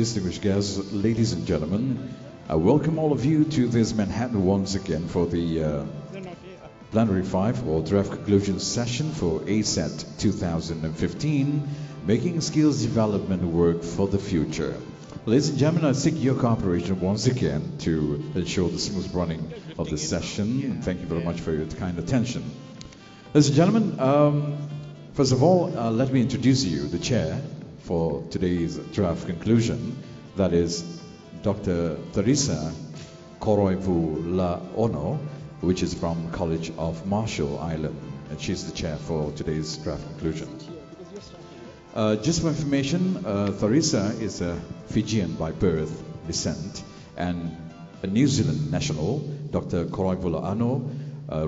Distinguished guests, ladies and gentlemen, I welcome all of you to this Manhattan once again for the Plenary 5 or Draft Conclusion Session for ACET 2015, Making Skills Development Work for the Future. Ladies and gentlemen, I seek your cooperation once again to ensure the smooth running of the session. Thank you very much for your kind attention. Ladies and gentlemen, first of all, let me introduce you, the chair for today's draft conclusion. That is Dr. Teresa Koroivula-Ono, which is from College of Marshall Island, and she's the chair for today's draft conclusion. Just for information, Teresa is a Fijian by birth, descent, and a New Zealand national. Dr. Koroivula-Ono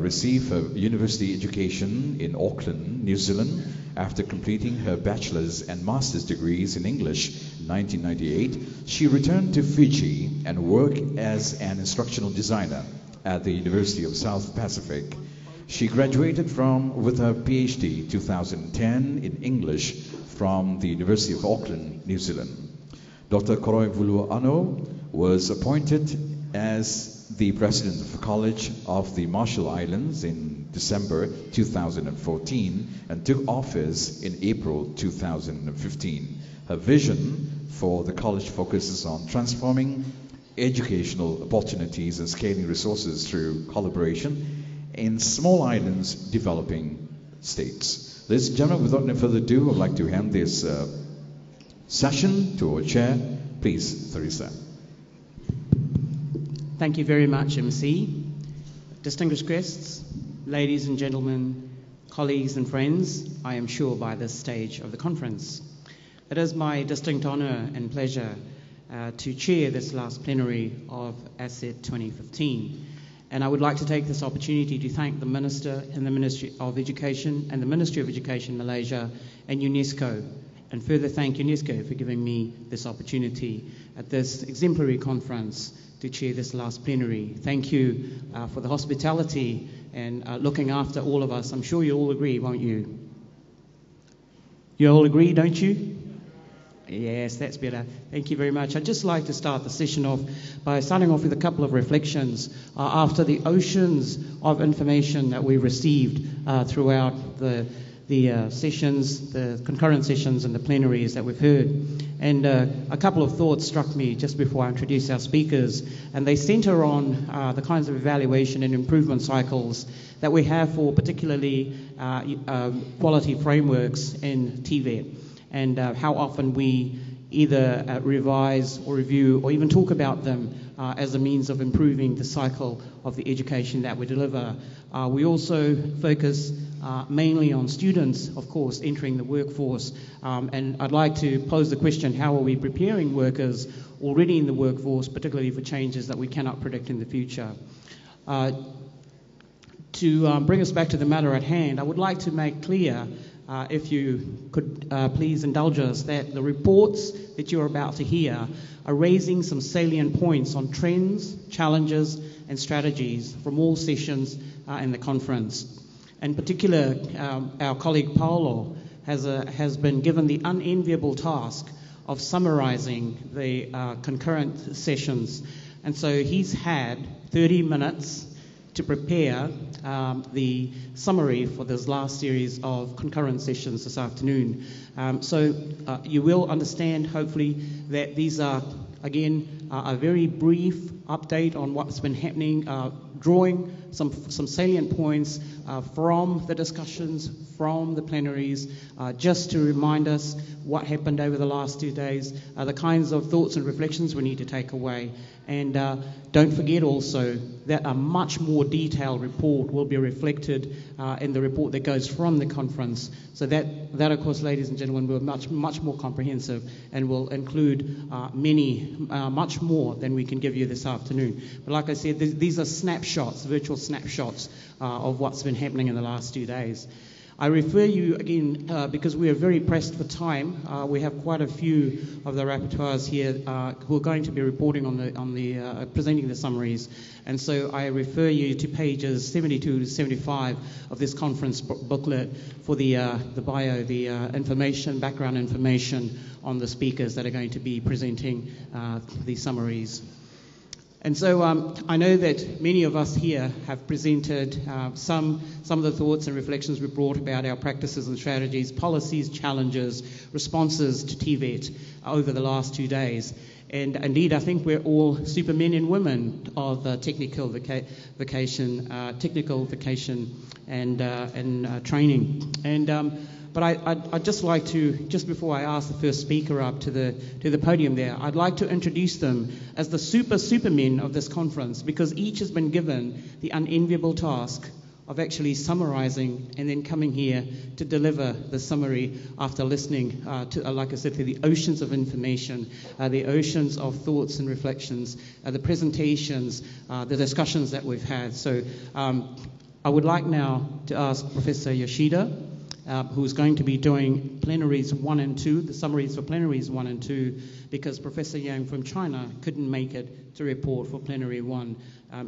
received her university education in Auckland, New Zealand, after completing her bachelor's and master's degrees in English in 1998. She returned to Fiji and worked as an instructional designer at the University of South Pacific. She graduated with her PhD 2010 in English from the University of Auckland, New Zealand. Dr. Koroivula-Ono was appointed as the president of the College of the Marshall Islands in December 2014 and took office in April 2015. Her vision for the college focuses on transforming educational opportunities and scaling resources through collaboration in small islands developing states. Ladies and gentlemen, without any further ado, I'd like to hand this session to our chair. Please, Teresa. Thank you very much, MC. Distinguished guests, ladies and gentlemen, colleagues and friends, I am sure by this stage of the conference. It is my distinct honour and pleasure to chair this last plenary of ACET 2015. And I would like to take this opportunity to thank the Minister and the Ministry of Education and the Ministry of Education Malaysia and UNESCO, and further thank UNESCO for giving me this opportunity at this exemplary conference to chair this last plenary. Thank you for the hospitality and looking after all of us. I'm sure you all agree, won't you? You all agree, don't you? Yes, that's better. Thank you very much. I'd just like to start the session off by starting off with a couple of reflections after the oceans of information that we received throughout the sessions, the concurrent sessions and the plenaries that we've heard. And a couple of thoughts struck me just before I introduce our speakers, and they centre on the kinds of evaluation and improvement cycles that we have for particularly quality frameworks in Tibet, and how often we either revise or review or even talk about them as a means of improving the cycle of the education that we deliver. We also focus mainly on students, of course, entering the workforce. And I'd like to pose the question, how are we preparing workers already in the workforce, particularly for changes that we cannot predict in the future? To bring us back to the matter at hand, I would like to make clear, if you could please indulge us, that the reports that you're about to hear are raising some salient points on trends, challenges and strategies from all sessions in the conference. In particular, our colleague Paolo has been given the unenviable task of summarising the concurrent sessions, and so he's had 30 minutes to prepare the summary for this last series of concurrent sessions this afternoon. So you will understand, hopefully, that these are, again, a very brief update on what's been happening, drawing some salient points from the discussions, from the plenaries, just to remind us what happened over the last 2 days, the kinds of thoughts and reflections we need to take away. And don't forget also that a much more detailed report will be reflected in the report that goes from the conference. So that of course, ladies and gentlemen, will be much more comprehensive and will include much more than we can give you this afternoon. But like I said, these are snapshots, virtual snapshots of what's been happening in the last 2 days. I refer you again because we are very pressed for time. We have quite a few of the rapporteurs here who are going to be reporting on the presenting the summaries, and so I refer you to pages 72 to 75 of this conference booklet for the bio, the information, background information on the speakers that are going to be presenting these summaries. And so I know that many of us here have presented some of the thoughts and reflections we brought about our practices and strategies, policies, challenges, responses to Tibet over the last 2 days. And indeed, I think we're all supermen and women of technical vocation and training. And but I'd just like to, just before I ask the first speaker up to the podium there, I'd like to introduce them as the supermen of this conference, because each has been given the unenviable task of actually summarizing and then coming here to deliver the summary after listening to, like I said, to the oceans of information, the oceans of thoughts and reflections, the presentations, the discussions that we've had. So I would like now to ask Professor Yoshida, who's going to be doing plenaries 1 and 2, the summaries for plenaries 1 and 2, because Professor Yang from China couldn't make it to report for plenary 1.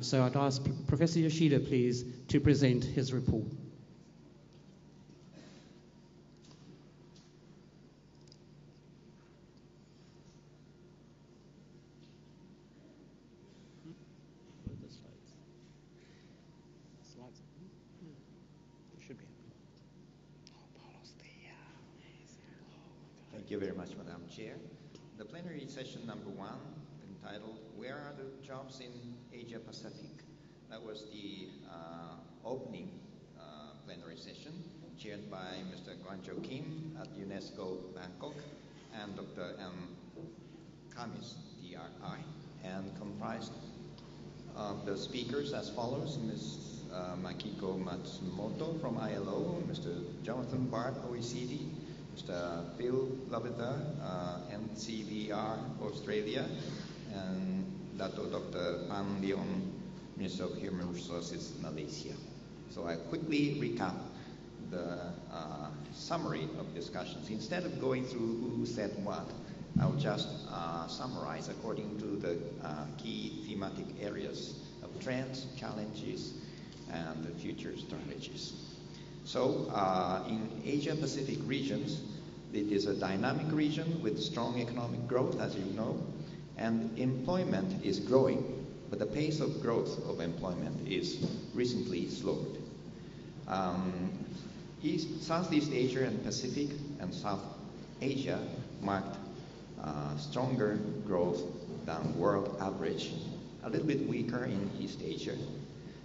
So I'd ask Professor Yoshida, please, to present his report. Thank you very much, Madam Chair. The plenary session number 1, entitled "Where are the Jobs in Asia Pacific?" That was the opening plenary session, chaired by Mr. Guancho Kim at UNESCO Bangkok and Dr. M. Kamis, DRI, and comprised of the speakers as follows: Ms. Makiko Matsumoto from ILO, Mr. Jonathan Bart, OECD, Mr. Phil Lovither, NCVR Australia, and Dr. Pan Leong, Minister of Human Resources Malaysia. So I quickly recap the summary of discussions. Instead of going through who said what, I'll just summarize according to the key thematic areas of trends, challenges, and the future strategies. So in Asia-Pacific regions, it is a dynamic region with strong economic growth, as you know, and employment is growing, but the pace of growth of employment is recently slowed. Southeast Asia and Pacific and South Asia marked stronger growth than world average, a little bit weaker in East Asia,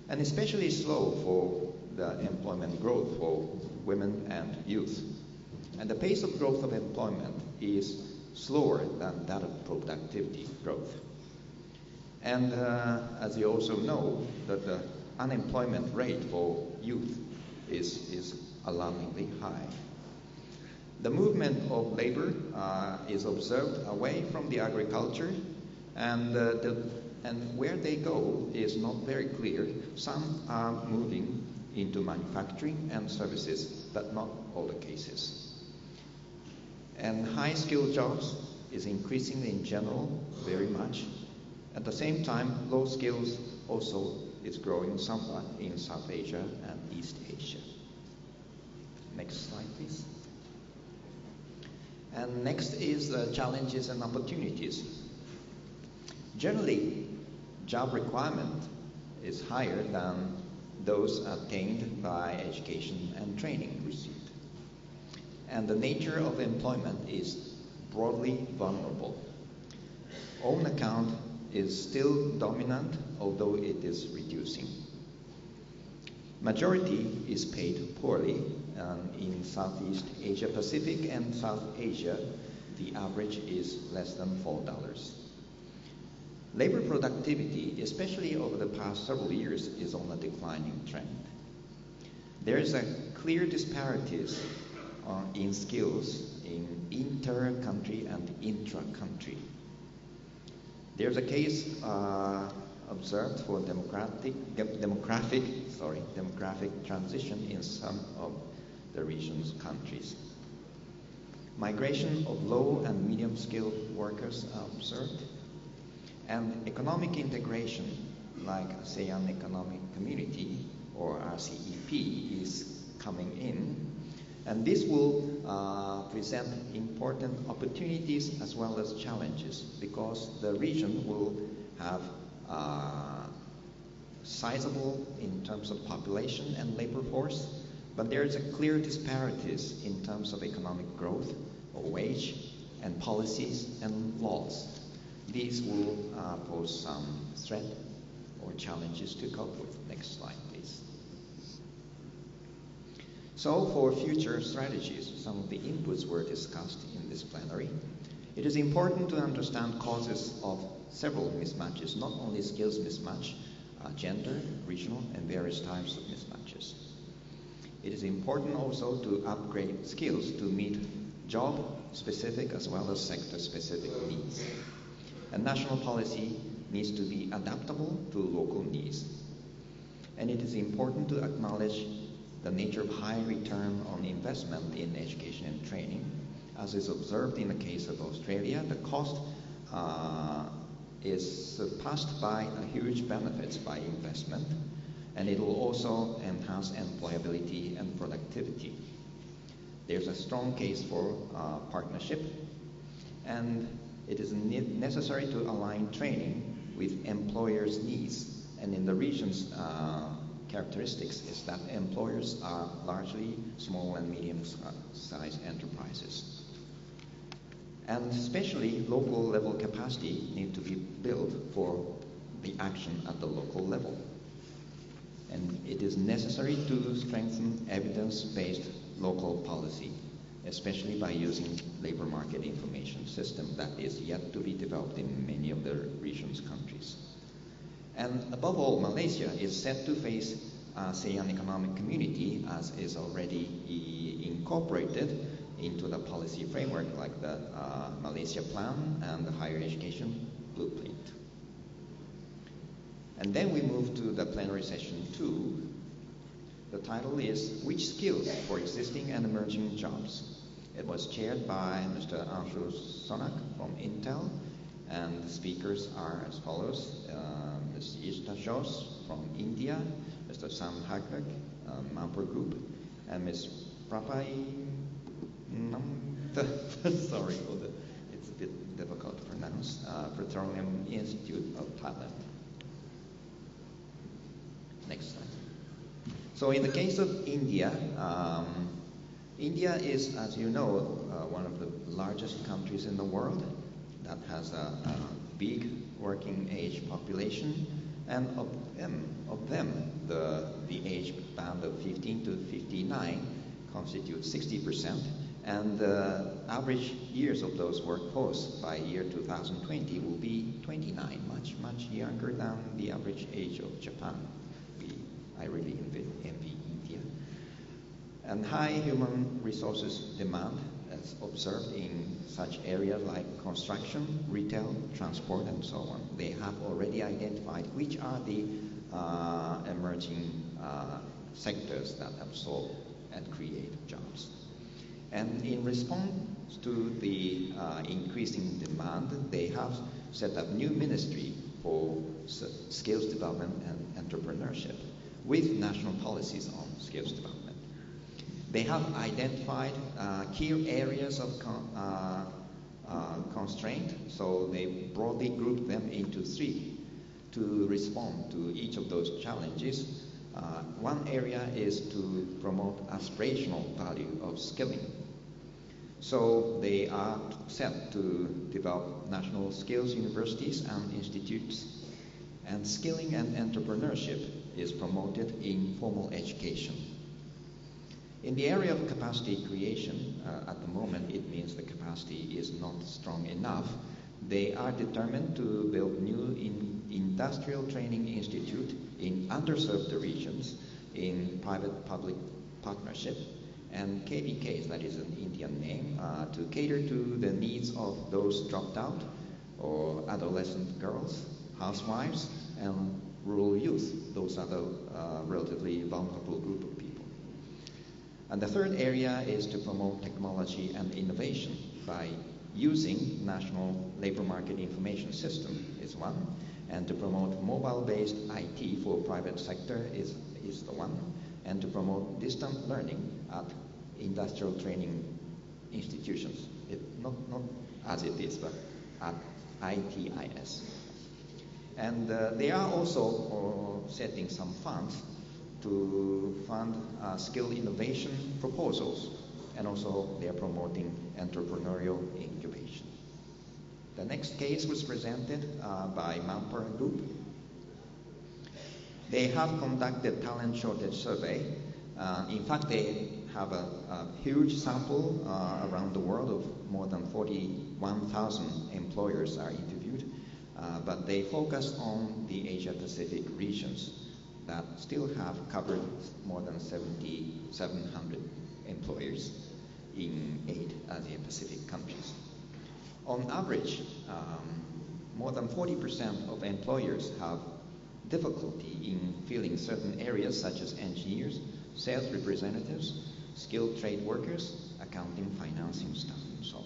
and especially slow for the employment growth for women and youth. And the pace of growth of employment is slower than that of productivity growth. And as you also know, that the unemployment rate for youth is alarmingly high. The movement of labor is observed away from the agriculture, and where they go is not very clear. Some are moving into manufacturing and services, but not all the cases. And high-skilled jobs is increasing in general very much. At the same time, low skills also is growing somewhat in South Asia and East Asia. Next slide, please. And next is the challenges and opportunities. Generally, job requirement is higher than those attained by education and training received. And the nature of employment is broadly vulnerable. Own account is still dominant, although it is reducing. Majority is paid poorly. In Southeast Asia Pacific and South Asia, the average is less than $4. Labor productivity, especially over the past several years, is on a declining trend. There is a clear disparities in skills in inter-country and intra-country. There's a case observed for demographic transition in some of the region's countries. Migration of low and medium skilled workers are observed, and economic integration like ASEAN Economic Community or RCEP is coming in, and this will present important opportunities as well as challenges, because the region will have sizable in terms of population and labor force, but there is a clear disparities in terms of economic growth or wage and policies and laws. These will pose some threat or challenges to cope with. Next slide, please. So for future strategies, some of the inputs were discussed in this plenary. It is important to understand causes of several mismatches, not only skills mismatch, gender, regional, and various types of mismatches. It is important also to upgrade skills to meet job-specific as well as sector-specific needs. And national policy needs to be adaptable to local needs. And it is important to acknowledge the nature of high return on investment in education and training. As is observed in the case of Australia, the cost is surpassed by huge benefits by investment, and it will also enhance employability and productivity. There's a strong case for partnership, and it is necessary to align training with employers' needs. And in the region's characteristics is that employers are largely small and medium-sized enterprises. And especially local level capacity need to be built for the action at the local level. And it is necessary to strengthen evidence-based local policy, especially by using labor market information system that is yet to be developed in many of the region's countries. And above all, Malaysia is set to face ASEAN Economic Community, as is already incorporated into the policy framework like the Malaysia Plan and the Higher Education Blueprint. And then we move to the plenary session 2. The title is Which Skills for Existing and Emerging Jobs? It was chaired by Mr. Anshu Sonak from Intel, and the speakers are as follows: Ms. Ishta Jos from India, Mr. Sam Hagberg, Mampur Group, and Ms. Prapai sorry, it's a bit difficult to pronounce, Petroleum Institute of Thailand. Next slide. So in the case of India, India is, as you know, one of the largest countries in the world that has a big working age population, and of them, the age band of 15 to 59 constitutes 60%, and the average years of those workforce by year 2020 will be 29, much younger than the average age of Japan. I really envy India. And high human resources demand is observed in such areas like construction, retail, transport, and so on. They have already identified which are the emerging sectors that absorb and create jobs. And in response to the increasing demand, they have set up new ministry for skills development and entrepreneurship with national policies on skills development. They have identified key areas of constraint, so they broadly group them into 3 to respond to each of those challenges. One area is to promote aspirational value of skilling. So they are set to develop national skills universities and institutes, and skilling and entrepreneurship is promoted in formal education. In the area of capacity creation, at the moment it means the capacity is not strong enough. They are determined to build new industrial training institute in underserved regions in private-public partnership, and KVKs, that is an Indian name, to cater to the needs of those dropped out or adolescent girls, housewives, and rural youth. Those are the relatively vulnerable group of people. And the third area is to promote technology and innovation by using National Labor Market Information System is one, and to promote mobile-based IT for private sector is the one, and to promote distant learning at industrial training institutions. Not as it is, but at ITIS. And they are also setting some funds to fund skill innovation proposals, and also they are promoting entrepreneurial incubation. The next case was presented by Manpower Group. They have conducted talent shortage survey. In fact, they have a huge sample around the world of more than 41,000 employers are interviewed, but they focus on the Asia-Pacific regions that still have covered more than 7,700 employers in 8 Asia-Pacific countries. On average, more than 40% of employers have difficulty in filling certain areas such as engineers, sales representatives, skilled trade workers, accounting, financing staff, and so on.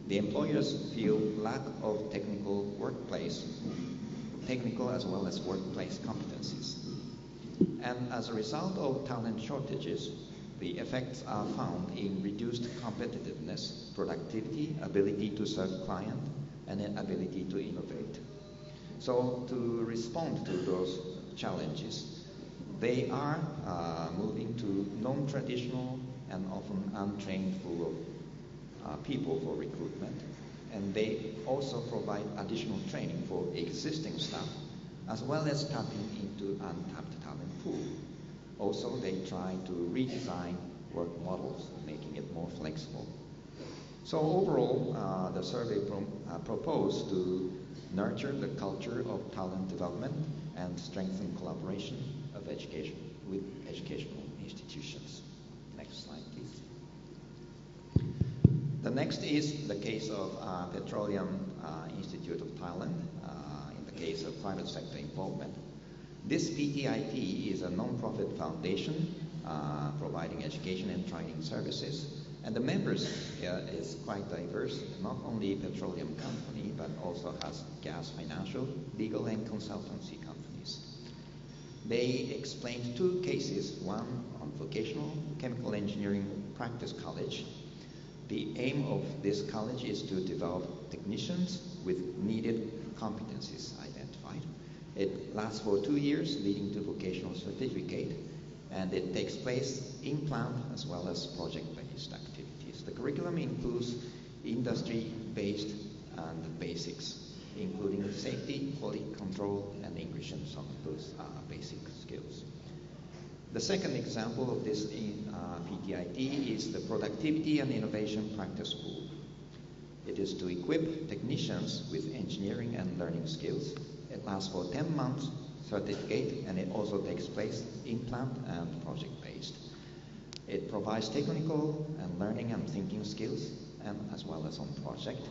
The employers feel lack of technical as well as workplace competencies. And as a result of talent shortages, the effects are found in reduced competitiveness, productivity, ability to serve client, and an ability to innovate. So to respond to those challenges, they are moving to non-traditional and often untrained pool of people for recruitment. And they also provide additional training for existing staff, as well as tapping into untapped talent pool. Also, they try to redesign work models, making it more flexible. So overall, the survey proposed to nurture the culture of talent development and strengthen collaboration of education with educational institutions. Next slide, please. The next is the case of Petroleum Institute of Thailand, in the case of private sector involvement. This PTIT is a non-profit foundation providing education and training services. And the members is quite diverse, not only petroleum company, but also has gas, financial, legal, and consultancy companies. They explained 2 cases, one on vocational chemical engineering practice college. The aim of this college is to develop technicians with needed competencies identified. It lasts for 2 years, leading to vocational certificate, and it takes place in plant as well as project-based activities. The curriculum includes industry-based and basics, including safety, quality control, and English, and some of those basic skills. The second example of this PTIT is the Productivity and Innovation Practice School. It is to equip technicians with engineering and learning skills. It lasts for 10 months, certificate, and it also takes place in plant and project-based. It provides technical and learning and thinking skills, and as well as on project.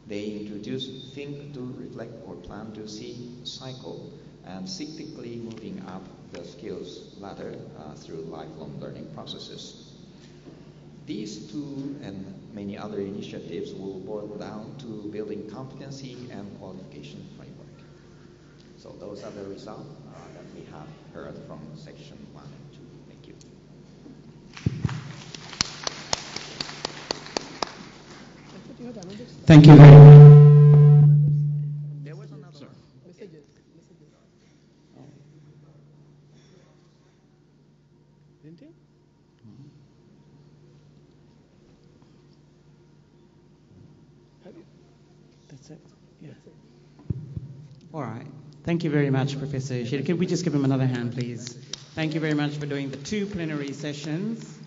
They introduce think, do, reflect, or plan to see cycle, and cyclically moving up the skills ladder through lifelong learning processes. These 2 and many other initiatives will boil down to building competency and qualification framework. So those are the results that we have heard from section 1 and 2. Thank you. Thank you very much. There was another one. Messages. Oh. Didn't it? Have you? That's it. Yeah. That's it. All right. Thank you very much, Professor Ishida. Can we just give him another hand, please? Thank you very much for doing the 2 plenary sessions.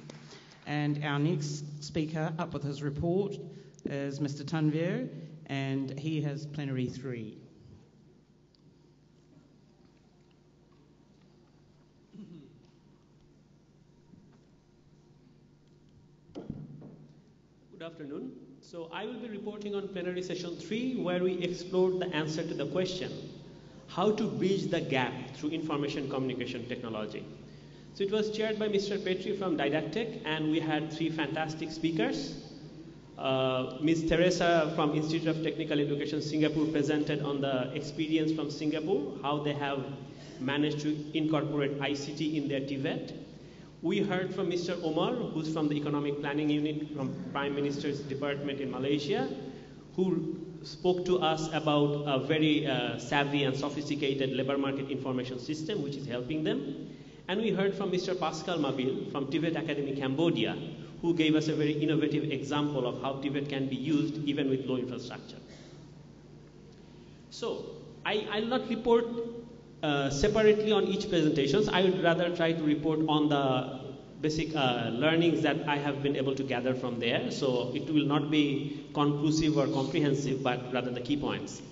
And our next speaker up with his report is Mr. Tanvir, and he has plenary 3. Good afternoon. So I will be reporting on plenary session 3, where we explored the answer to the question, how to bridge the gap through information communication technology. So it was chaired by Mr. Petri from Didactic, and we had 3 fantastic speakers. Ms. Teresa from Institute of Technical Education Singapore presented on the experience from Singapore, how they have managed to incorporate ICT in their Tibet. We heard from Mr. Omar, who's from the Economic Planning Unit from Prime Minister's Department in Malaysia, who spoke to us about a very savvy and sophisticated labor market information system which is helping them. And we heard from Mr. Pascal Mabil from Tibet Academy, Cambodia, who gave us a very innovative example of how Tibet can be used even with low infrastructure. So, I'll not report separately on each presentations. I would rather try to report on the basic learnings that I have been able to gather from there. So it will not be conclusive or comprehensive, but rather the key points.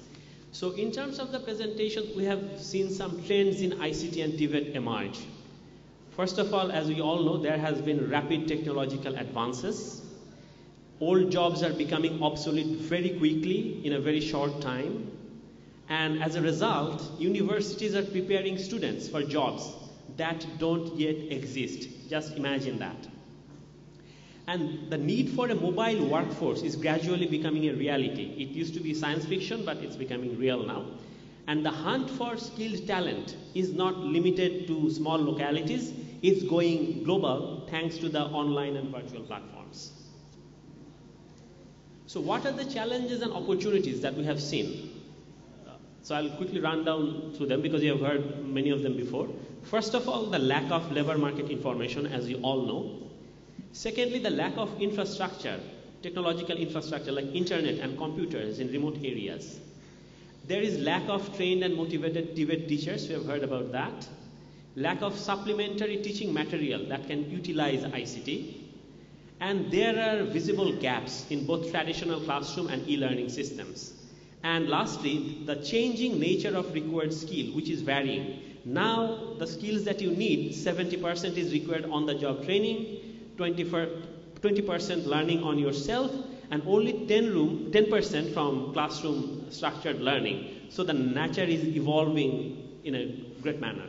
So in terms of the presentation, we have seen some trends in ICT and Tibet emerge. First of all, as we all know, there has been rapid technological advances. Old jobs are becoming obsolete very quickly in a very short time. And as a result, universities are preparing students for jobs that don't yet exist. Just imagine that. And the need for a mobile workforce is gradually becoming a reality. It used to be science fiction, but it's becoming real now. And the hunt for skilled talent is not limited to small localities. It's going global thanks to the online and virtual platforms. So what are the challenges and opportunities that we have seen? So I'll quickly run down through them because you have heard many of them before. First of all, the lack of labor market information, as you all know. Secondly, the lack of infrastructure, technological infrastructure like internet and computers in remote areas. There is lack of trained and motivated Tibet teachers, we have heard about that. Lack of supplementary teaching material that can utilize ICT. And there are visible gaps in both traditional classroom and e-learning systems. And lastly, the changing nature of required skill, which is varying. Now, the skills that you need, 70% is required on-the-job training, 20% learning on yourself, and only 10% from classroom structured learning. So the nature is evolving in a great manner.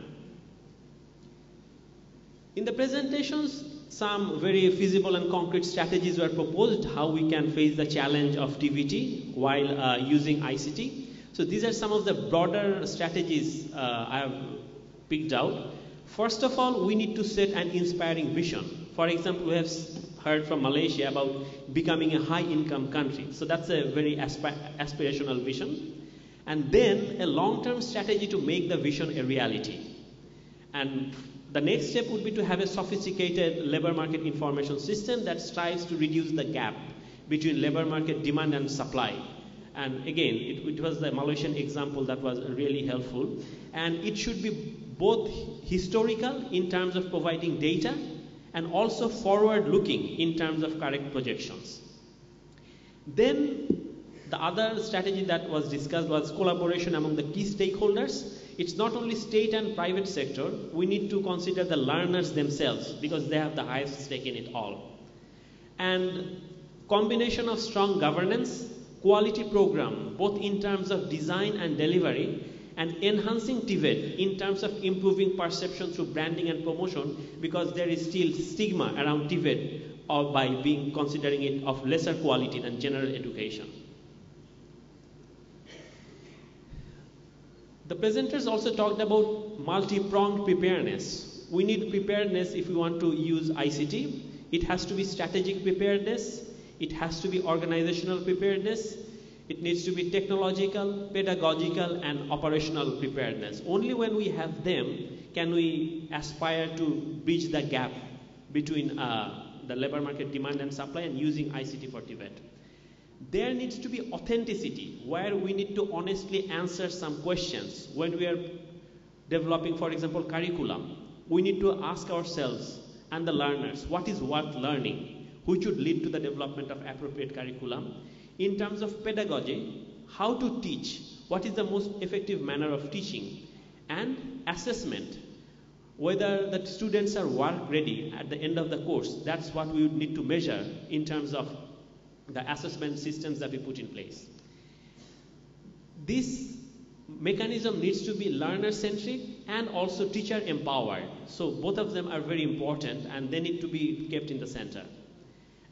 In the presentations, some very feasible and concrete strategies were proposed how we can face the challenge of TVT while using ICT. So these are some of the broader strategies I have picked out. First of all, we need to set an inspiring vision. For example, we have heard from Malaysia about becoming a high-income country. So that's a very aspirational vision. And then a long-term strategy to make the vision a reality. And the next step would be to have a sophisticated labor market information system that strives to reduce the gap between labor market demand and supply. And again, it was the Malaysian example that was really helpful. And it should be both historical in terms of providing data and also forward-looking in terms of correct projections. Then the other strategy that was discussed was collaboration among the key stakeholders. It's not only state and private sector, we need to consider the learners themselves because they have the highest stake in it all. And combination of strong governance, quality program, both in terms of design and delivery, and enhancing Tibet in terms of improving perception through branding and promotion because there is still stigma around Tibet or by being considering it of lesser quality than general education. The presenters also talked about multi-pronged preparedness. We need preparedness if we want to use ICT. It has to be strategic preparedness. It has to be organizational preparedness. It needs to be technological, pedagogical, and operational preparedness. Only when we have them can we aspire to bridge the gap between the labor market demand and supply and using ICT for Tibet. There needs to be authenticity where we need to honestly answer some questions. When we are developing, for example, curriculum, we need to ask ourselves and the learners, what is worth learning, which should lead to the development of appropriate curriculum. In terms of pedagogy, how to teach, what is the most effective manner of teaching, and assessment, whether the students are work ready at the end of the course. That's what we would need to measure in terms of the assessment systems that we put in place. This mechanism needs to be learner-centric and also teacher empowered. So both of them are very important and they need to be kept in the center.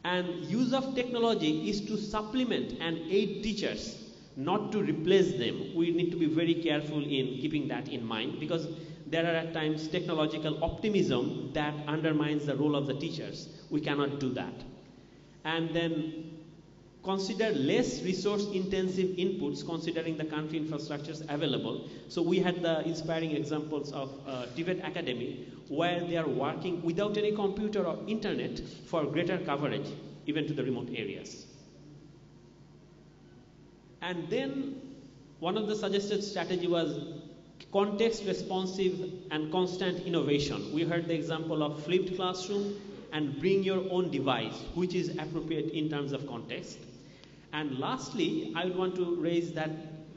And use of technology is to supplement and aid teachers, not to replace them. We need to be very careful in keeping that in mind, because there are at times technological optimism that undermines the role of the teachers. We cannot do that. And then consider less resource intensive inputs considering the country infrastructures available. So we had the inspiring examples of Tibet Academy, where they are working without any computer or internet for greater coverage even to the remote areas. And then one of the suggested strategy was context responsive and constant innovation. We heard the example of flipped classroom and bring your own device, which is appropriate in terms of context. And lastly, I would want to raise that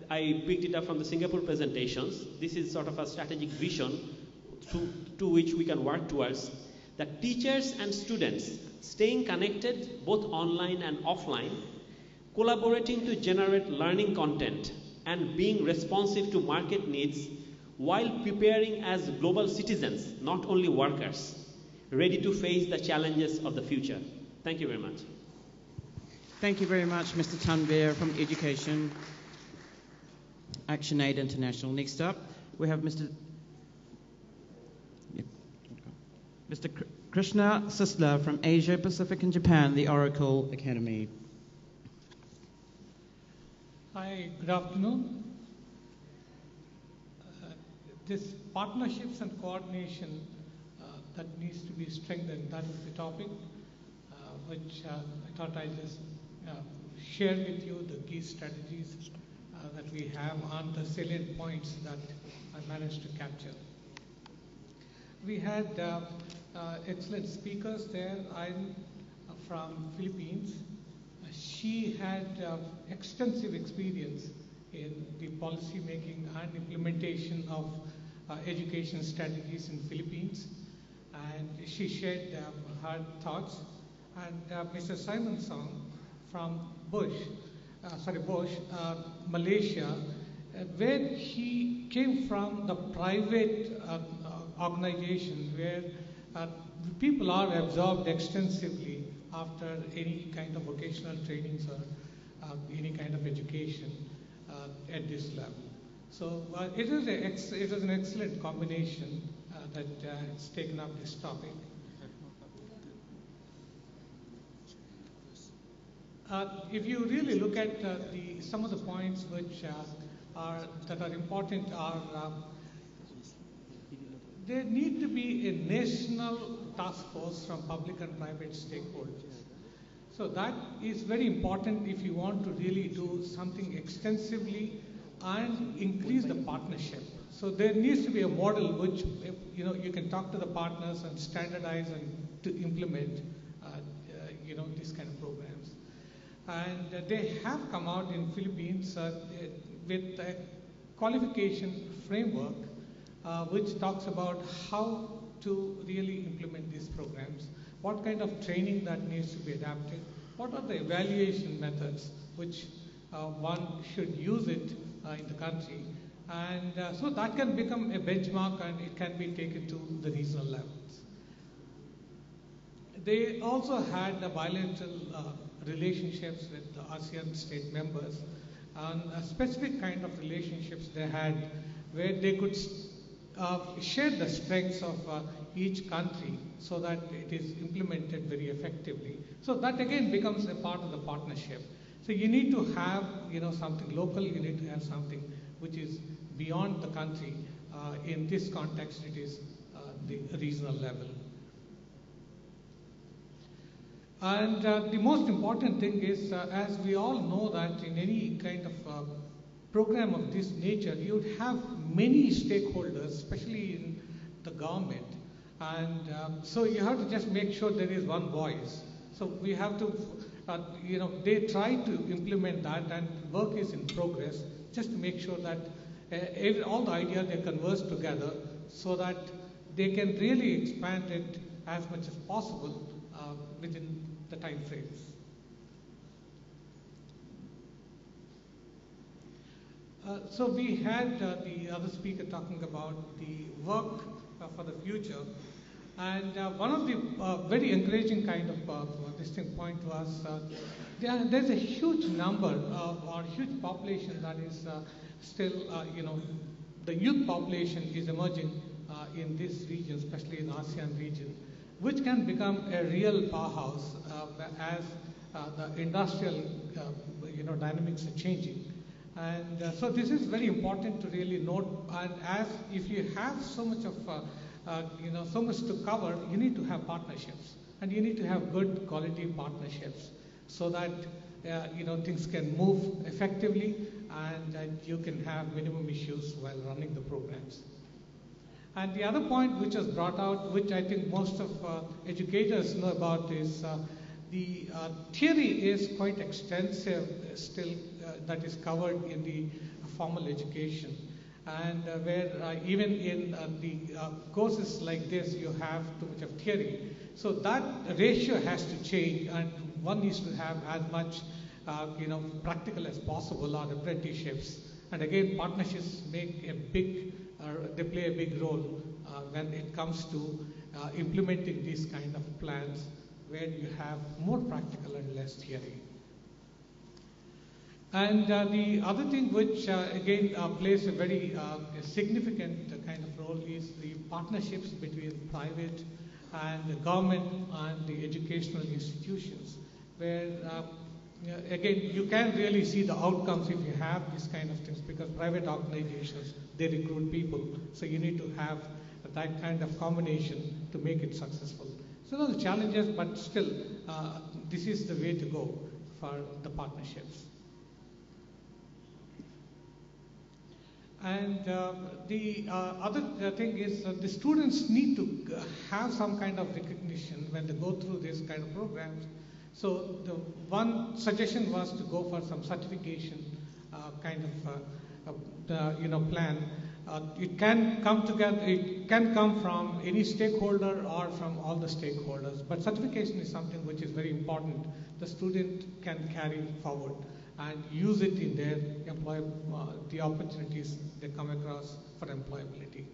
I picked it up from the Singapore presentations. This is sort of a strategic vision to which we can work towards. That teachers and students staying connected both online and offline, collaborating to generate learning content and being responsive to market needs while preparing as global citizens, not only workers, ready to face the challenges of the future. Thank you very much. Thank you very much, Mr. Tanvir from Education Action Aid International. Next up, we have Mr. Krishna Sisla from Asia, Pacific and Japan, the Oracle Academy. Hi, good afternoon. This partnerships and coordination that needs to be strengthened, that is the topic which I thought I'd just share with you the key strategies that we have on the salient points that I managed to capture. We had excellent speakers there. I'm from Philippines. She had extensive experience in the policy making and implementation of education strategies in Philippines, and she shared her thoughts. And Mr. Simon Song from Bush, Malaysia, where he came from the private organization where people are absorbed extensively after any kind of vocational trainings or any kind of education at this level. So it is an excellent combination that has taken up this topic. If you really look at some of the points which are important are there need to be a national task force from public and private stakeholders. So that is very important if you want to really do something extensively and increase the partnership. So there needs to be a model which you can talk to the partners and standardize and to implement these kind of programs. And they have come out in Philippines with a qualification framework which talks about how to really implement these programs, what kind of training that needs to be adapted, what are the evaluation methods which one should use it in the country, and so that can become a benchmark and it can be taken to the regional levels. They also had the bilateral relationships with the ASEAN state members, and a specific kind of relationships they had where they could share the strengths of each country so that it is implemented very effectively. So that again becomes a part of the partnership. So you need to have something local, you need to have something which is beyond the country. In this context, it is the regional level. And the most important thing is, as we all know that in any kind of program of this nature, you would have many stakeholders, especially in the government. And so you have to just make sure there is one voice. So we have to, they try to implement that, and work is in progress just to make sure that all the ideas they converse together so that they can really expand it as much as possible within the time frames. So we had the other speaker talking about the work for the future, and one of the very encouraging kind of distinct point was there's a huge number or huge population that is still, the youth population is emerging in this region, especially in the ASEAN region, which can become a real powerhouse as the industrial dynamics are changing. And so this is very important to really note. And as if you have so much of so much to cover, you need to have partnerships, and you need to have good quality partnerships so that things can move effectively, and you can have minimum issues while running the programs. And the other point which was brought out, which I think most of educators know about, is the theory is quite extensive still that is covered in the formal education. And where even in the courses like this, you have too much of theory. So that ratio has to change, and one needs to have as much practical as possible, or apprenticeships. And again, partnerships make a big, they play a big role when it comes to implementing these kind of plans, where you have more practical and less theory. And the other thing which again plays a very significant kind of role is the partnerships between private and the government and the educational institutions, where again you can really see the outcomes if you have these kind of things, because private organizations, they recruit people, so you need to have that kind of combination to make it successful. So those are challenges, but still this is the way to go for the partnerships. And the other thing is the students need to have some kind of recognition when they go through this kind of programs. So the one suggestion was to go for some certification kind of plan. It can come together. It can come from any stakeholder or from all the stakeholders. But certification is something which is very important. The student can carry forward and use it in their the opportunities they come across for employability.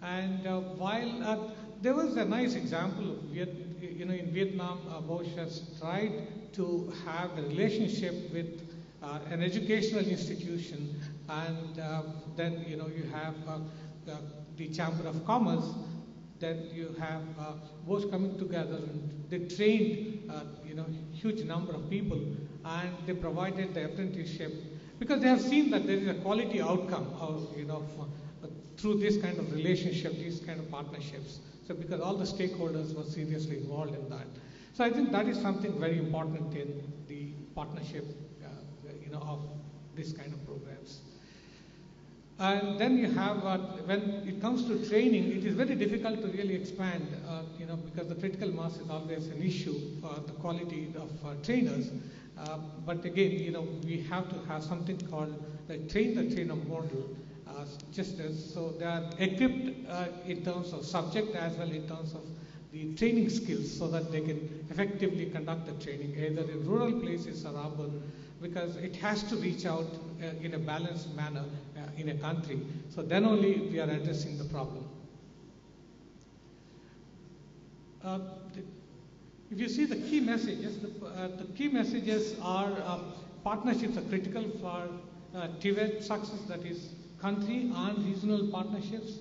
And while there was a nice example of in Vietnam, Bosch has tried to have a relationship with an educational institution, and then you have the Chamber of Commerce. Then you have Bosch coming together, and they trained huge number of people, and they provided the apprenticeship, because they have seen that there is a quality outcome through this kind of relationship, these kind of partnerships. So because all the stakeholders were seriously involved in that. So I think that is something very important in the partnership of this kind of programs. And then you have, when it comes to training, it is very difficult to really expand, because the critical mass is always an issue for the quality of trainers. But again, we have to have something called the train-the-trainer model. So they are equipped in terms of subject as well in terms of the training skills, so that they can effectively conduct the training either in rural places or urban, because it has to reach out in a balanced manner in a country. So then only we are addressing the problem. If you see the key messages, the key messages are partnerships are critical for Tibet success, that is country and regional partnerships.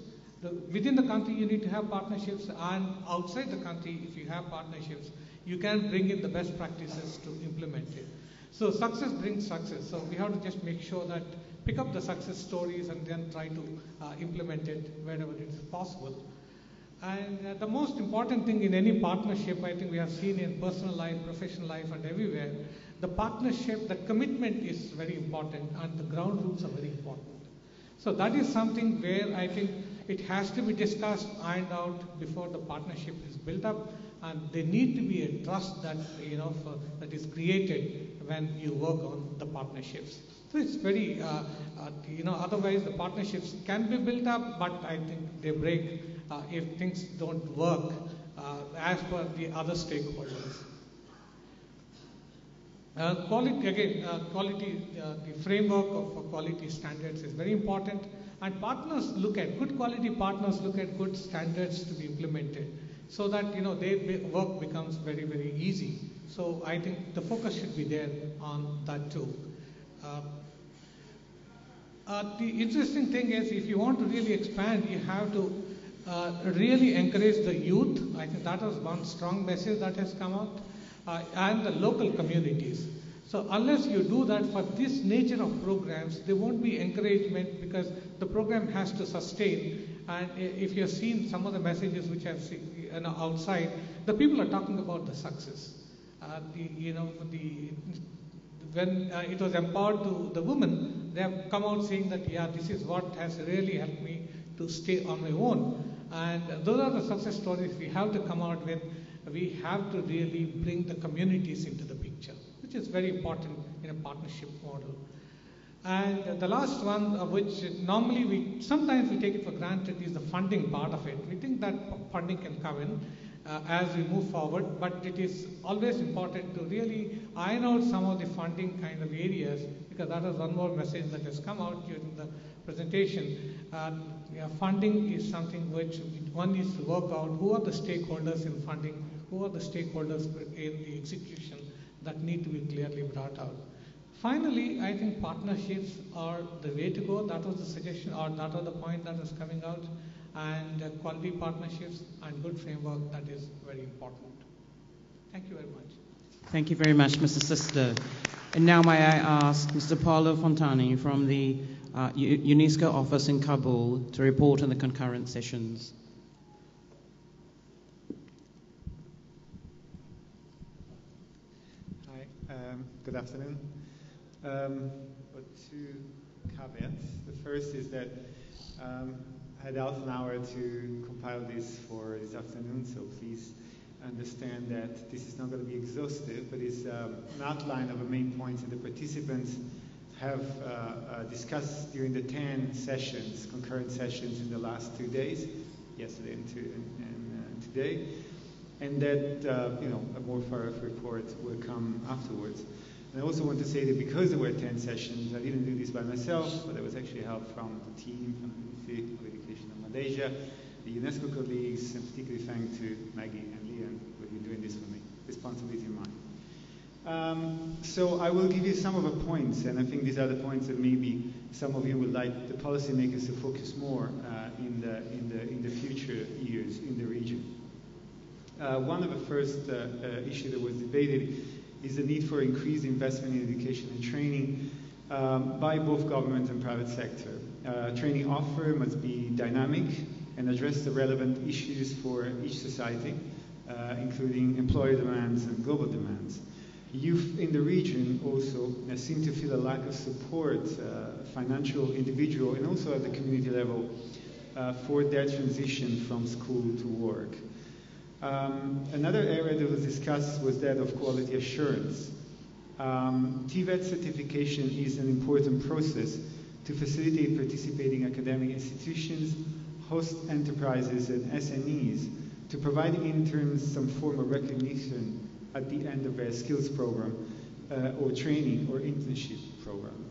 Within the country you need to have partnerships, and outside the country if you have partnerships, you can bring in the best practices to implement it. So success brings success. So we have to just make sure that pick up the success stories and then try to implement it wherever it is possible. And the most important thing in any partnership, I think we have seen in personal life, professional life, and everywhere, the partnership, the commitment is very important, and the ground rules are very important. So that is something where I think it has to be discussed, ironed out before the partnership is built up, and there need to be a trust that that is created when you work on the partnerships. So it's very otherwise the partnerships can be built up, but I think they break if things don't work as per the other stakeholders. The framework of quality standards is very important, and good quality partners look at good standards to be implemented, so that their work becomes very, very easy. So I think the focus should be there on that too. The interesting thing is, if you want to really expand, you have to really encourage the youth. I think that was one strong message that has come out, and the local communities. So unless you do that for this nature of programs, there won't be encouragement, because the program has to sustain. And if you've seen some of the messages which I've seen outside, the people are talking about the success. When it was empowered to the women, they have come out saying that, yeah, this is what has really helped me to stay on my own. And those are the success stories we have to come out with. We have to really bring the communities into the picture, which is very important in a partnership model. And the last one, which normally sometimes we take it for granted, is the funding part of it. We think that funding can come in as we move forward, but it is always important to really iron out some of the funding kind of areas, because that is one more message that has come out during the presentation. Funding is something which one needs to work out. Who are the stakeholders in funding? Who are the stakeholders in the execution that need to be clearly brought out? Finally, I think partnerships are the way to go. That was the suggestion, or that was the point that was coming out. And quality partnerships and good framework, that is very important. Thank you very much. Thank you very much, Mr. Sister. And now may I ask Mr. Paolo Fontani from the UNESCO office in Kabul to report on the concurrent sessions. Hi, good afternoon. Two caveats. The first is that I had half an hour to compile this for this afternoon, so please understand that this is not going to be exhaustive, but it's an outline of the main points that the participants have discussed during the 10 sessions, concurrent sessions in the last 2 days, yesterday and today, and that a more thorough report will come afterwards. And I also want to say that because there were 10 sessions, I didn't do this by myself, but there was actually help from the team, from the Ministry of Education of Malaysia, the UNESCO colleagues, and particularly thanks to Maggie and Leon who have been doing this for me. Responsibility in mine. So I will give you some of the points, and I think these are the points that maybe some of you would like the policymakers to focus more in the future years in the region. One of the first issues that was debated is the need for increased investment in education and training by both government and private sector. Training offer must be dynamic and address the relevant issues for each society, including employer demands and global demands. Youth in the region also seem to feel a lack of support, financial, individual, and also at the community level for their transition from school to work. Another area that was discussed was that of quality assurance. Tibet certification is an important process to facilitate participating academic institutions, host enterprises, and SMEs to provide interns some form of recognition at the end of their skills program or training or internship program.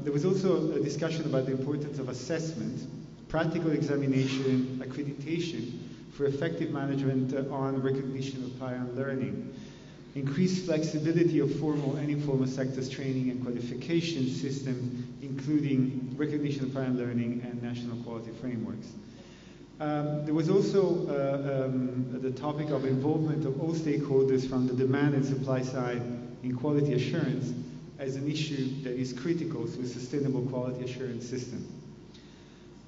There was also a discussion about the importance of assessment, practical examination, accreditation for effective management on recognition of prior learning, increased flexibility of formal and informal sectors training and qualification systems, including recognition of prior learning and national quality frameworks. There was also the topic of involvement of all stakeholders from the demand and supply side in quality assurance as an issue that is critical to a sustainable quality assurance system.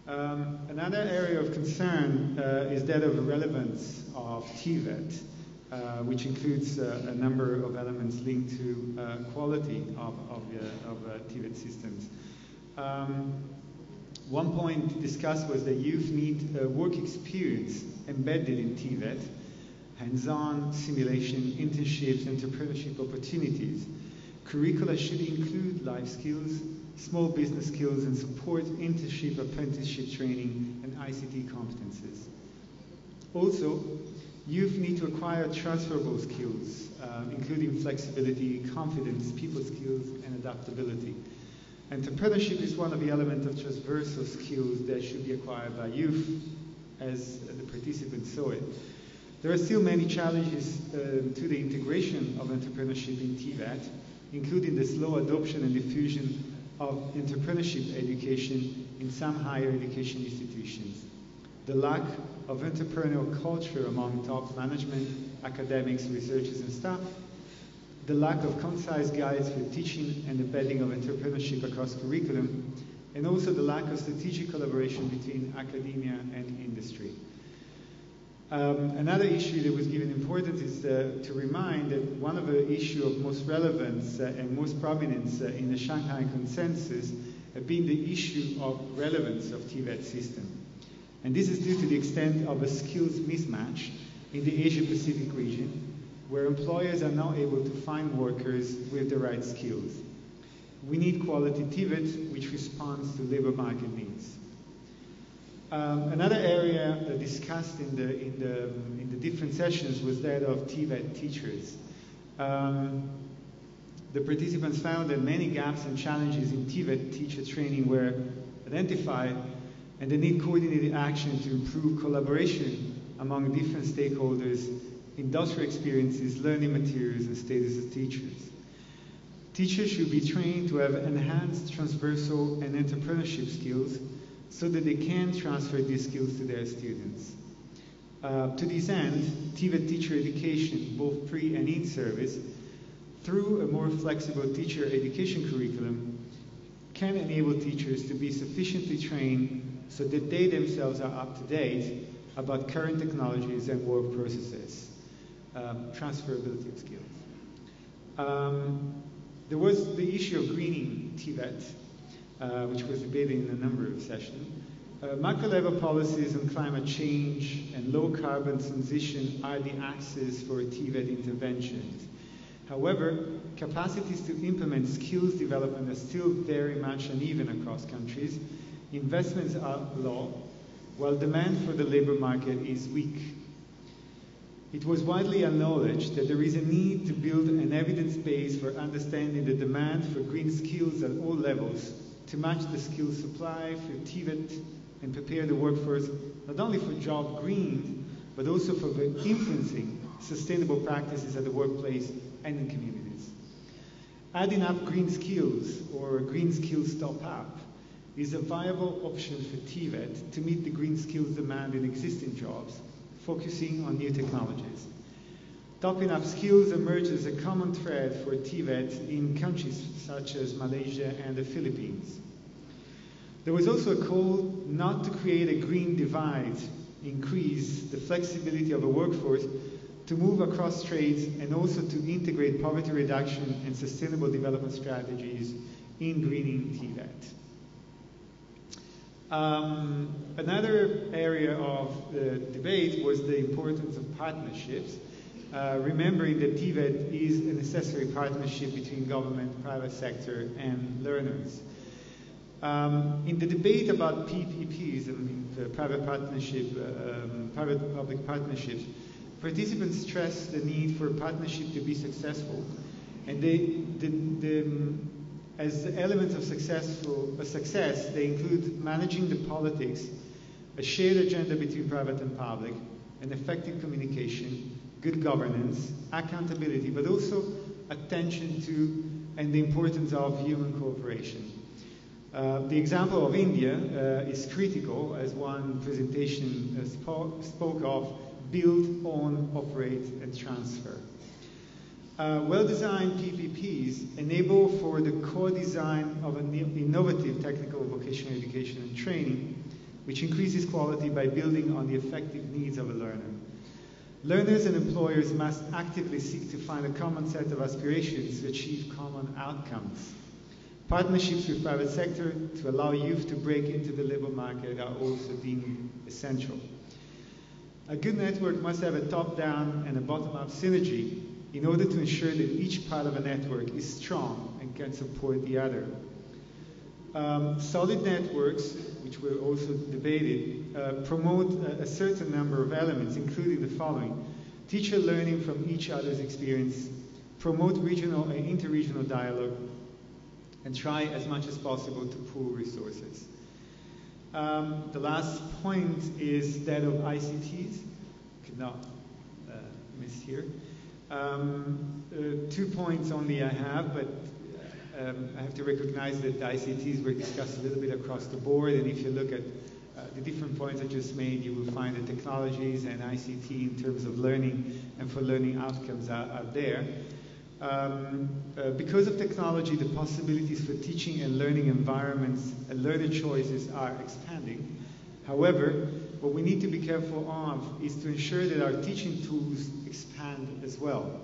Another area of concern is that of the relevance of Tibet, which includes a number of elements linked to quality of Tibet systems. One point discussed was that youth need work experience embedded in Tibet, hands-on simulation, internships, entrepreneurship opportunities. Curricula should include life skills, small business skills, and support internship, apprenticeship training, and ICT competences. Also, youth need to acquire transferable skills, including flexibility, confidence, people skills, and adaptability. Entrepreneurship is one of the elements of transversal skills that should be acquired by youth, as the participants saw it. There are still many challenges to the integration of entrepreneurship in Tibet, including the slow adoption and diffusion of entrepreneurship education in some higher education institutions, the lack of entrepreneurial culture among top management, academics, researchers, and staff, the lack of concise guides for teaching and embedding of entrepreneurship across curriculum, and also the lack of strategic collaboration between academia and industry. Another issue that was given importance is to remind that one of the issues of most relevance and most prominence in the Shanghai Consensus have been the issue of relevance of Tibet system. And this is due to the extent of a skills mismatch in the Asia-Pacific region, where employers are not able to find workers with the right skills. We need quality Tibet, which responds to labor market needs. Another area discussed in the different sessions was that of Tibet teachers. The participants found that many gaps and challenges in Tibet teacher training were identified, and they need coordinated action to improve collaboration among different stakeholders, industrial experiences, learning materials, and status of teachers. Teachers should be trained to have enhanced transversal and entrepreneurship skills so that they can transfer these skills to their students. To this end, Tibet teacher education, both pre and in service, through a more flexible teacher education curriculum, can enable teachers to be sufficiently trained so that they themselves are up to date about current technologies and work processes, transferability of skills. There was the issue of greening Tibet, which was debated in a number of sessions. Macro-level policies on climate change and low-carbon transition are the axes for Tibet interventions. However, capacities to implement skills development are still very much uneven across countries. Investments are low, while demand for the labor market is weak. It was widely acknowledged that there is a need to build an evidence base for understanding the demand for green skills at all levels to match the skills supply for Tibet and prepare the workforce not only for job green, but also for influencing sustainable practices at the workplace and in communities. Adding up green skills or green skills top up is a viable option for Tibet to meet the green skills demand in existing jobs, focusing on new technologies. Topping up skills emerges as a common thread for Tibet in countries such as Malaysia and the Philippines. There was also a call not to create a green divide, increase the flexibility of a workforce to move across trades and also to integrate poverty reduction and sustainable development strategies in greening Tibet. Another area of debate was the importance of partnerships, remembering that Tibet is a necessary partnership between government, private sector, and learners. In the debate about PPPs, private-public partnerships, participants stressed the need for partnership to be successful, and as elements of success, they include managing the politics, a shared agenda between private and public, an effective communication, good governance, accountability, but also attention to and the importance of human cooperation. The example of India is critical, as one presentation spoke of: build, own, operate, and transfer. Well-designed PPPs enable for the co-design of an innovative technical vocational education and training, which increases quality by building on the effective needs of a learner. Learners and employers must actively seek to find a common set of aspirations to achieve common outcomes. Partnerships with private sector to allow youth to break into the labor market are also deemed essential. A good network must have a top-down and a bottom-up synergy in order to ensure that each part of a network is strong and can support the other. Solid networks, which were also debated, promote a certain number of elements, including the following: teacher learning from each other's experience, promote regional and interregional dialogue, and try as much as possible to pool resources. The last point is that of ICTs. Could not miss here. 2 points only I have, but I have to recognize that the ICTs were discussed a little bit across the board, and if you look at the different points I just made, you will find that technologies and ICT in terms of learning and for learning outcomes are there. Because of technology, the possibilities for teaching and learning environments and learner choices are expanding. However, what we need to be careful of is to ensure that our teaching tools expand as well.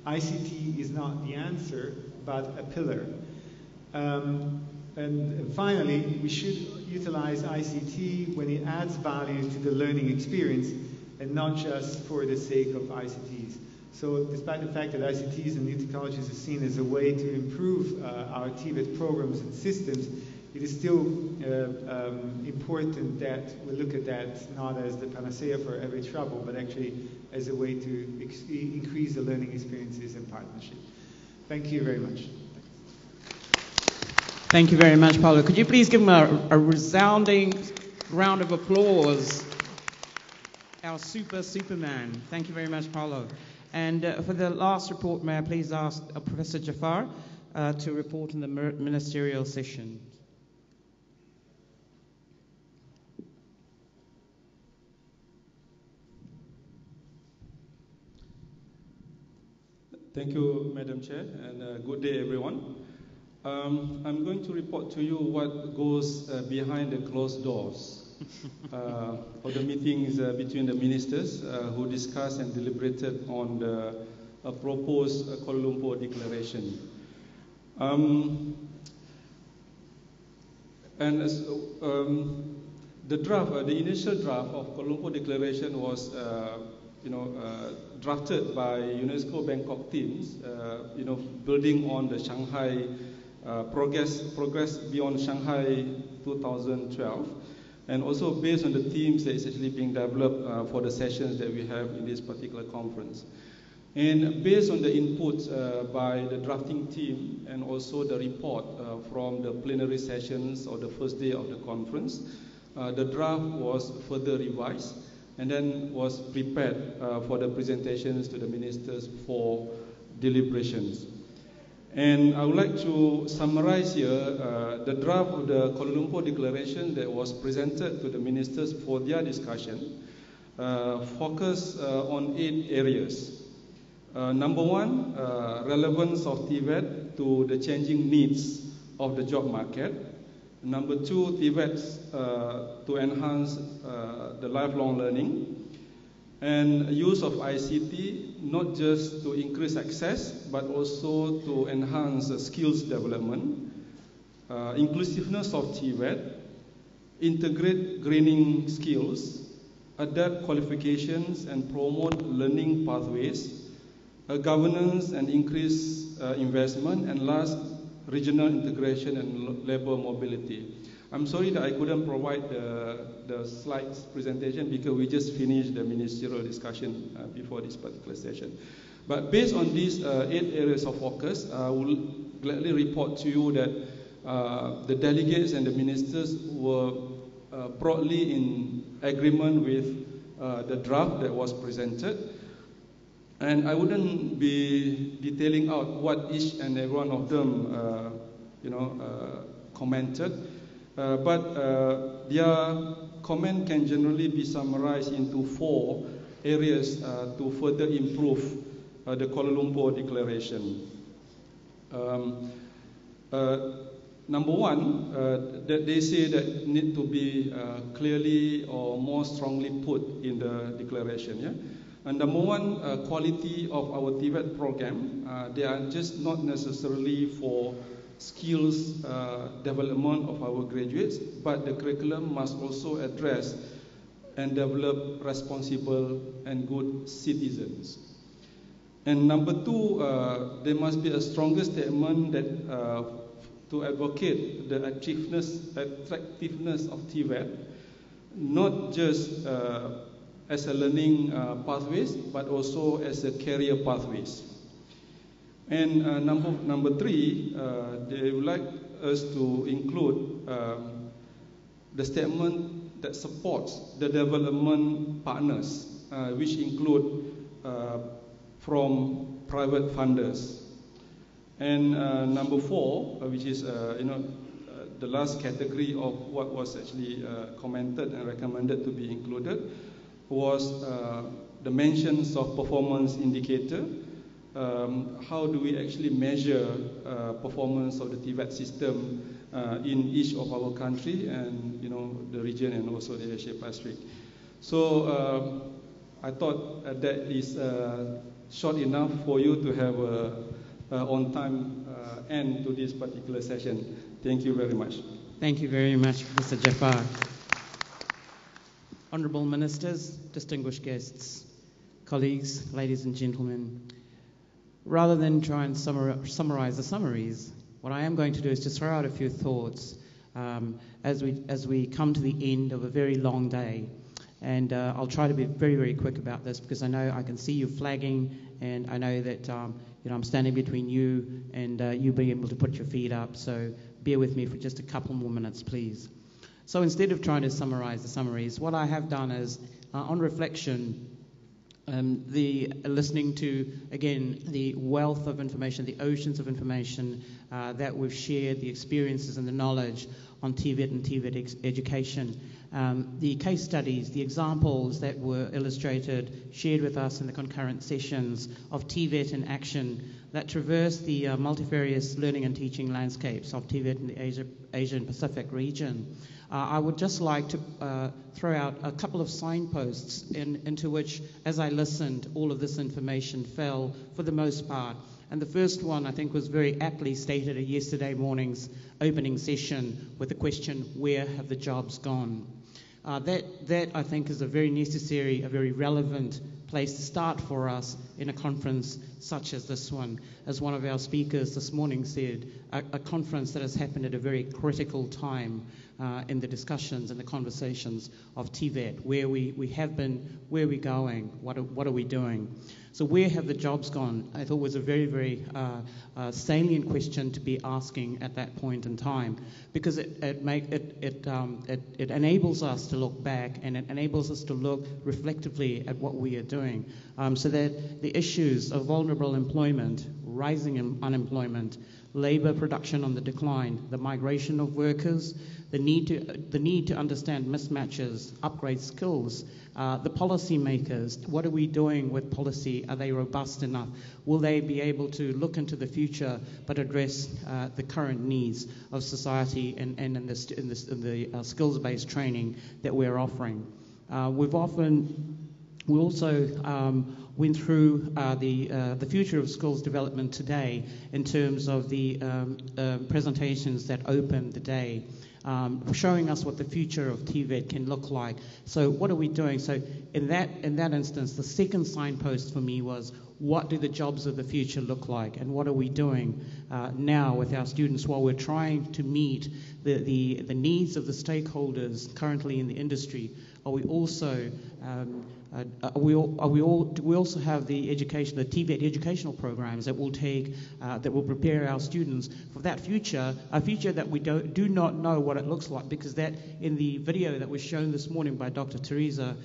ICT is not the answer, but a pillar. And finally, we should utilize ICT when it adds value to the learning experience and not just for the sake of ICTs. So despite the fact that ICTs and new technologies are seen as a way to improve our Tibet programs and systems, it is still important that we look at that not as the panacea for every trouble, but actually as a way to increase the learning experiences and partnership. Thank you very much. Thank you very much, Paulo. Could you please give him a resounding round of applause? Our Superman. Thank you very much, Paulo. And for the last report, may I please ask Professor Jafar to report on the ministerial session. Thank you, Madam Chair, and good day, everyone. I'm going to report to you what goes behind the closed doors of the meetings between the ministers who discussed and deliberated on the proposed Kuala Lumpur Declaration. And as, the initial draft of Kuala Lumpur Declaration was, drafted by UNESCO Bangkok teams, building on the Shanghai progress beyond Shanghai 2012, and also based on the themes that is actually being developed for the sessions that we have in this particular conference. And based on the inputs by the drafting team and also the report from the plenary sessions or the first day of the conference, the draft was further revised and then was prepared for the presentations to the ministers for deliberations. And I would like to summarize here the draft of the Kuala Lumpur Declaration that was presented to the ministers for their discussion, focus on 8 areas. Number 1, relevance of Tibet to the changing needs of the job market. Number 2, Tibet to enhance the lifelong learning. And use of ICT, not just to increase access, but also to enhance skills development, inclusiveness of Tibet, integrate greening skills, adapt qualifications and promote learning pathways, governance and increase investment, and last, regional integration and labor mobility. I'm sorry that I couldn't provide the slides presentation because we just finished the ministerial discussion before this particular session. But based on these 8 areas of focus, I will gladly report to you that the delegates and the ministers were broadly in agreement with the draft that was presented. And I wouldn't be detailing out what each and every one of them, commented. But their comment can generally be summarized into 4 areas to further improve the Kuala Lumpur Declaration. Number 1, that they say that need to be clearly or more strongly put in the declaration. Yeah? And number 1, quality of our Tibet program. They are just not necessarily for skills development of our graduates, but the curriculum must also address and develop responsible and good citizens. And number 2, there must be a stronger statement that to advocate the attractiveness of Tibet, not just as a learning pathways, but also as a career pathways. And number three, they would like us to include the statement that supports the development partners, which include from private funders. And number four, which is the last category of what was actually commented and recommended to be included, was the mentions of performance indicator. How do we actually measure performance of the Tibet system in each of our country and the region and also the Asia Pacific? So I thought that is short enough for you to have on time end to this particular session. Thank you very much. Thank you very much, Mr. Jafar. Honourable Ministers, distinguished guests, colleagues, ladies and gentlemen, rather than try and summarise the summaries, what I am going to do is just throw out a few thoughts as we come to the end of a very long day. And I'll try to be very, very quick about this because I know I can see you flagging, and I know that I'm standing between you and you being able to put your feet up. So bear with me for just a couple more minutes, please. So instead of trying to summarise the summaries, what I have done is, on reflection, listening to, again, the wealth of information, the oceans of information that we've shared, the experiences and the knowledge on Tibet and Tibet education, the case studies, the examples that were illustrated, shared with us in the concurrent sessions of Tibet in action that traverse the multifarious learning and teaching landscapes of Tibet and the Asia and Pacific region. I would just like to throw out a couple of signposts into which, as I listened, all of this information fell for the most part. And the first one, I think, was very aptly stated at yesterday morning's opening session with the question, where have the jobs gone? That, I think, is a very necessary, a very relevant place to start for us in a conference such as this one. As one of our speakers this morning said, a conference that has happened at a very critical time in the discussions and the conversations of Tibet, where we have been, where are we going, what are we doing? So where have the jobs gone? I thought was a very, very salient question to be asking at that point in time, because it enables us to look back, and it enables us to look reflectively at what we are doing, so that the issues of vulnerable employment, rising unemployment, labour production on the decline, the migration of workers, the need to understand mismatches, upgrade skills, the policy makers, what are we doing with policy? Are they robust enough? Will they be able to look into the future but address the current needs of society and in the skills-based training that we're offering? We also went through the future of skills development today in terms of the presentations that opened the day, showing us what the future of Tibet can look like. So what are we doing? So in that instance, the second signpost for me was, what do the jobs of the future look like, and what are we doing now with our students while we're trying to meet the needs of the stakeholders currently in the industry? Are we also we also have the education, the Tibet educational programs that will prepare our students for that future, a future that we do not know what it looks like, because that in the video that was shown this morning by Dr. Teresa,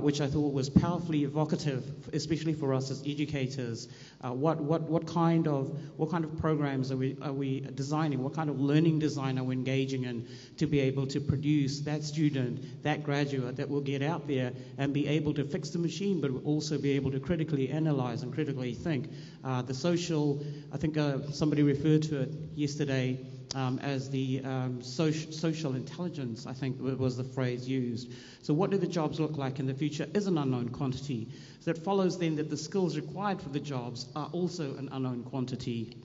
which I thought was powerfully evocative, especially for us as educators, what kind of programs are we designing? What kind of learning design are we engaging in to be able to produce that student, that graduate that will get out there and be able to fix the machine, but will also be able to critically analyze and critically think. The social, I think somebody referred to it yesterday as the social intelligence, I think was the phrase used. So what do the jobs look like in the future is an unknown quantity. So it follows then that the skills required for the jobs are also an unknown quantity.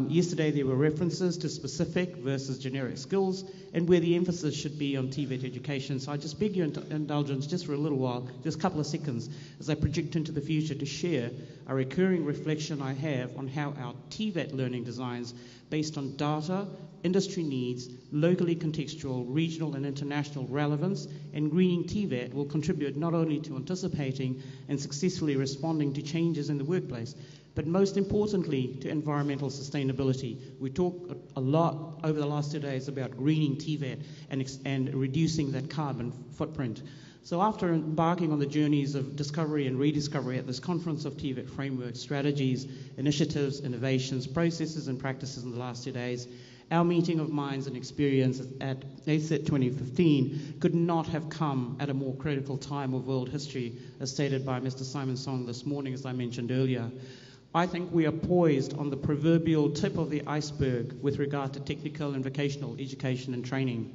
Yesterday there were references to specific versus generic skills and where the emphasis should be on Tibet education. So I just beg your indulgence just for a little while, just a couple of seconds, as I project into the future to share a recurring reflection I have on how our Tibet learning designs based on data, industry needs, locally contextual, regional and international relevance, and greening Tibet will contribute not only to anticipating and successfully responding to changes in the workplace, but most importantly to environmental sustainability. We talk a lot over the last 2 days about greening Tibet and reducing that carbon footprint. So after embarking on the journeys of discovery and rediscovery at this conference of Tibet framework, strategies, initiatives, innovations, processes and practices in the last 2 days, our meeting of minds and experience at ACET 2015 could not have come at a more critical time of world history, as stated by Mr. Simon Song this morning, as I mentioned earlier. I think we are poised on the proverbial tip of the iceberg with regard to technical and vocational education and training.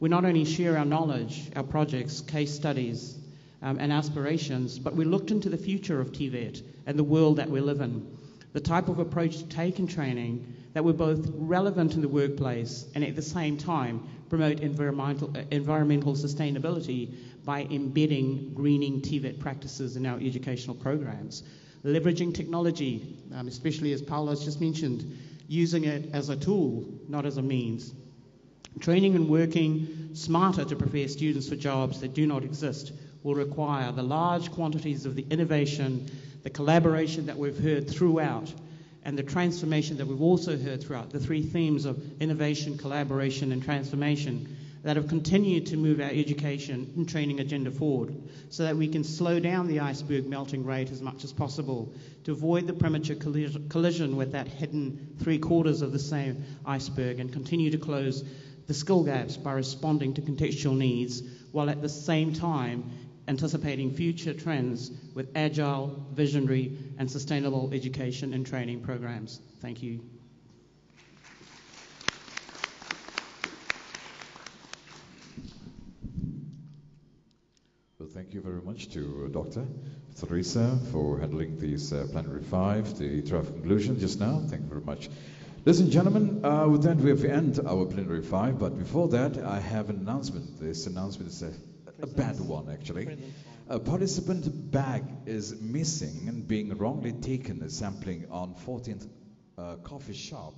We not only share our knowledge, our projects, case studies, and aspirations, but we looked into the future of Tibet and the world that we live in. The type of approach to take in training that were both relevant in the workplace and at the same time promote environmental sustainability by embedding greening Tibet practices in our educational programs. Leveraging technology, especially as Paolo has just mentioned, using it as a tool, not as a means. Training and working smarter to prepare students for jobs that do not exist will require the large quantities of the innovation, the collaboration that we've heard throughout, and the transformation that we've also heard throughout, the three themes of innovation, collaboration, and transformation that have continued to move our education and training agenda forward so that we can slow down the iceberg melting rate as much as possible to avoid the premature collision with that hidden 3/4 of the same iceberg and continue to close the skill gaps by responding to contextual needs while at the same time anticipating future trends with agile, visionary, and sustainable education and training programs. Thank you. Well, thank you very much to Dr. Theresa for handling these plenary 5, the draft conclusion just now. Thank you very much. Ladies and gentlemen, with that we have end our plenary 5, but before that I have an announcement. This announcement is a bad one, actually. A participant bag is missing and being wrongly taken as sampling on 14th Coffee Shop